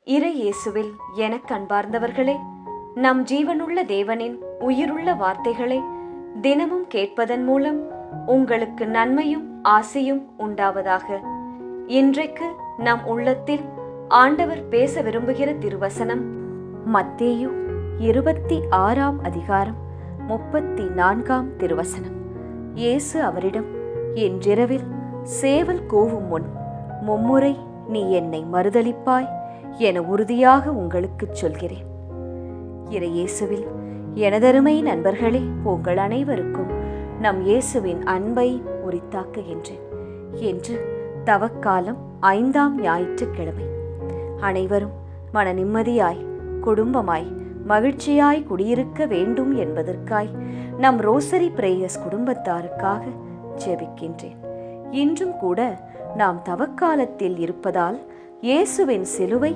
இறை இயேசுவில் எனக் அன்பார்ந்தவர்களே, நம் ஜீவனுள்ள தேவனின் உயிருள்ள வார்த்தைகளை தினமும் கேட்பதன் மூலம் உங்களுக்கு நன்மையும் ஆசையும் உண்டாவதாக. இன்றைக்கு நம் உள்ளத்தில் ஆண்டவர் பேச விரும்புகிற திருவசனம் மத்தேயு 26ஆம் அதிகாரம் 34ஆம் திருவசனம். இயேசு அவரிடம், இன்றிரவில் சேவல் கூவும் முன் மும்முறை நீ என்னை மறுதலிப்பாய் என உறுதியாக உங்களுக்குச் சொல்கிறேன். இறை இயேசுவில் எனதருமை நண்பர்களே, உங்கள் அனைவருக்கும் நம் இயேசுவின் அன்பை உரித்தாக்குகின்றேன். என்று தவக்காலம் 5ஆம் ஞாயிற்றுக்கிழமை. அனைவரும் மன நிம்மதியாய், குடும்பமாய், மகிழ்ச்சியாய் குடியிருக்க வேண்டும் என்பதற்காய் நம் ரோசரி பிரேயர்ஸ் குடும்பத்தாருக்காக ஜெபிக்கின்றேன். இன்றும் கூட நாம் தவக்காலத்தில் இருப்பதால் இயேசுவின் சிலுவை,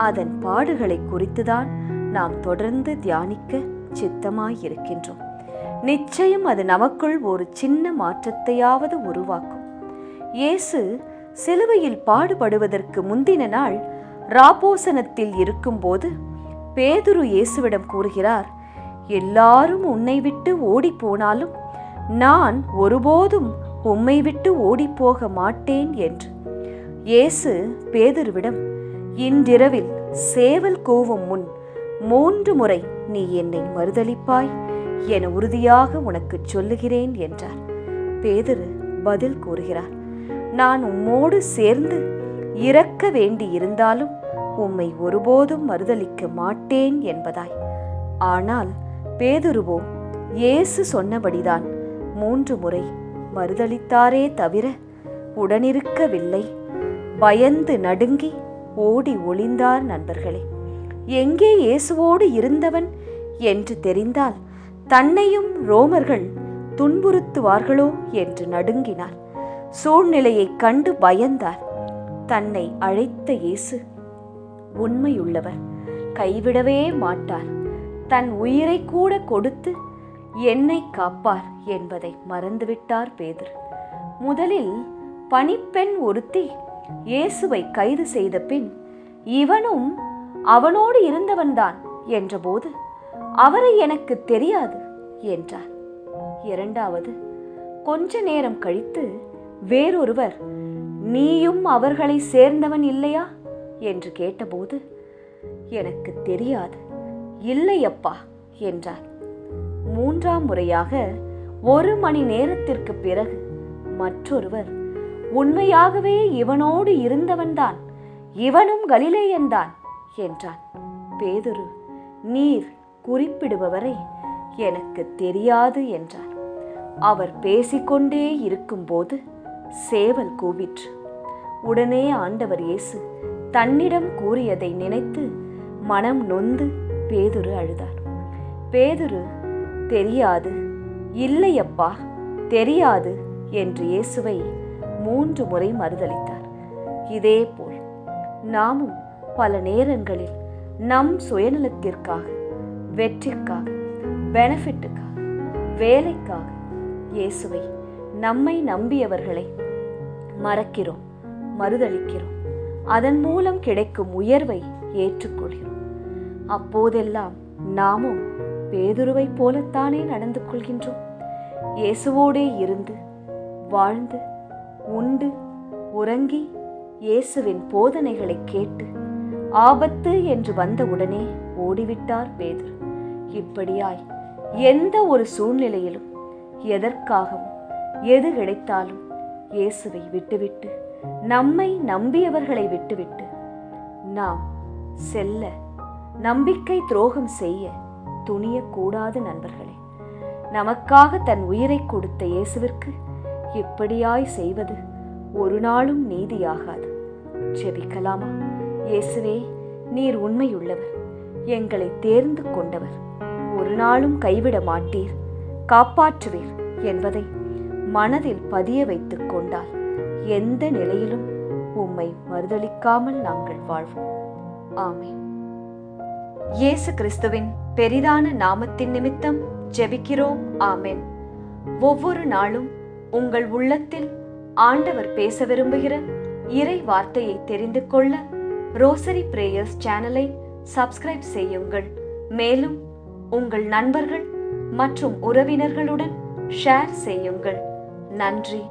அதன் பாடுகளை குறித்துதான் நாம் தொடர்ந்து தியானிக்க சித்தமாயிருக்கின்றோம். நிச்சயம் அது நமக்குள் ஒரு சின்ன மாற்றத்தையாவது உருவாக்கும். இயேசு சிலுவையில் பாடுபடுவதற்கு முந்தின நாள் ராபோசனத்தில் இருக்கும்போது பேதுரு இயேசுவிடம் கூறுகிறார், எல்லாரும் உன்னை விட்டு ஓடி போனாலும் நான் ஒருபோதும் உம்மை விட்டு ஓடிப்போக மாட்டேன் என்று. இயேசு பேதுருவிடம், இன்றிரவில் சேவல் கூவும் முன் 3 முறை நீ என்னை மறுதலிப்பாய் என உறுதியாக உனக்கு சொல்லுகிறேன் என்றார். பேதுரு பதில் கூறுகிறார், நான் உம்மோடு சேர்ந்து இறக்க வேண்டி இருந்தாலும் உம்மை ஒருபோதும் மறுதலிக்க மாட்டேன் என்பதாய். ஆனால் பேதுருவோ இயேசு சொன்னபடிதான் 3 முறை மறுதலித்தாரே தவிர உடனிருக்கவில்லை. பயந்து நடுங்கி ஓடி ஒளிந்தார். நண்பர்களே, எங்கே இயேசுவோடு இருந்தவன் என்று தெரிந்தால் தன்னையும் ரோமர்கள் துன்புறுத்துவார்களோ என்று நடுங்கினார். சூழ்நிலையைக் கண்டு பயந்தார். தன்னை அழைத்த இயேசு உண்மையுள்ளவர், கைவிடவே மாட்டார், தன் உயிரை கூட கொடுத்து என்னை காப்பார் என்பதை மறந்துவிட்டார் பேதுரு. முதலில் பணிப்பெண் ஒருத்தி இயேசுவை கைது செய்த பின், இவனும் அவனோடு இருந்தவன்தான் என்றபோது, அவரை எனக்கு தெரியாது என்றார். இரண்டாவது, கொஞ்ச நேரம் கழித்து வேறொருவர், நீயும் அவர்களை சேர்ந்தவன் இல்லையா என்று கேட்டபோது, எனக்கு தெரியாது, இல்லையப்பா என்றார். 3ஆம் முறையாக 1 மணி நேரத்திற்கு பிறகு மற்றொருவர், உண்மையாகவே இவனோடு இருந்தவன்தான், இவனும் கலிலேயன்தான் என்றான். பேதுரு, நீர் குறிப்பிடுபவரை எனக்கு தெரியாது என்றார். அவர் பேசிக்கொண்டே இருக்கும்போது சேவல் கூவிற்று. உடனே ஆண்டவர் இயேசு தன்னிடம் கூறியதை நினைத்து மனம் நொந்து பேதுரு அழுதார். பேதுரு, தெரியாது, இல்லையப்பா, தெரியாது என்று இயேசுவை 3 முறை மறுதலித்தார். இதேபோல் நாமும் பல நேரங்களில் நம் சுயநலத்திற்காக, வெற்றிக்காக, பெனிஃபிட்டுக்காக, வேலைக்காக இயேசுவை, நம்மை நம்பியவர்களை மறக்கிறோம், மறுதலிக்கிறோம். அதன் மூலம் கிடைக்கும் உயர்வை ஏற்றுக்கொள்கிறோம். அப்போதெல்லாம் நாமும் பேதுருவை போலத்தானே நடந்து கொள்கின்றோம். இயேசுவோடே இருந்து, வாழ்ந்து, உண்டு, உறங்கி, இயேசுவின் போதனைகளை கேட்டு, ஆபத்து என்று வந்தவுடனே ஓடிவிட்டார் பேதுரு. இப்படியாய் எந்த ஒரு சூழ்நிலையிலும், எதற்காகவும், எது கிடைத்தாலும் இயேசுவை விட்டுவிட்டு, நம்மை நம்பியவர்களை விட்டுவிட்டு நாம் செல்ல, நம்பிக்கை துரோகம் செய்ய துணியக்கூடாது. நண்பர்களே, நமக்காக தன் உயிரை கொடுத்த இயேசுவிற்கு இப்படியாய் செய்வது ஒரு நாளும் நீதியாகாது. ஜெபிக்கலாமா? இயேசுவே, நீர் உண்மையுள்ளவர், எங்களை தேர்ந்து கொண்டவர், ஒரு நாளும் கைவிட மாட்டீர், காப்பாற்றுவீர் என்பதை மனதில் பதிய வைத்துக் கொண்டால் எந்த நிலையிலும் உம்மை மறுதலிக்காமல் நாங்கள் வாழ்வோம். ஆமென். இயேசு கிறிஸ்துவின் பெரிதான நாமத்தின் நிமித்தம் ஜெபிக்கிறோம். ஆமென். ஒவ்வொரு நாளும் உங்கள் உள்ளத்தில் ஆண்டவர் பேச விரும்புகிற இறை வார்த்தையை தெரிந்து கொள்ள ரோசரி பிரேயர்ஸ் சேனலை சப்ஸ்கிரைப் செய்யுங்கள். மேலும் உங்கள் நண்பர்கள் மற்றும் உறவினர்களுடன் ஷேர் செய்யுங்கள். நன்றி.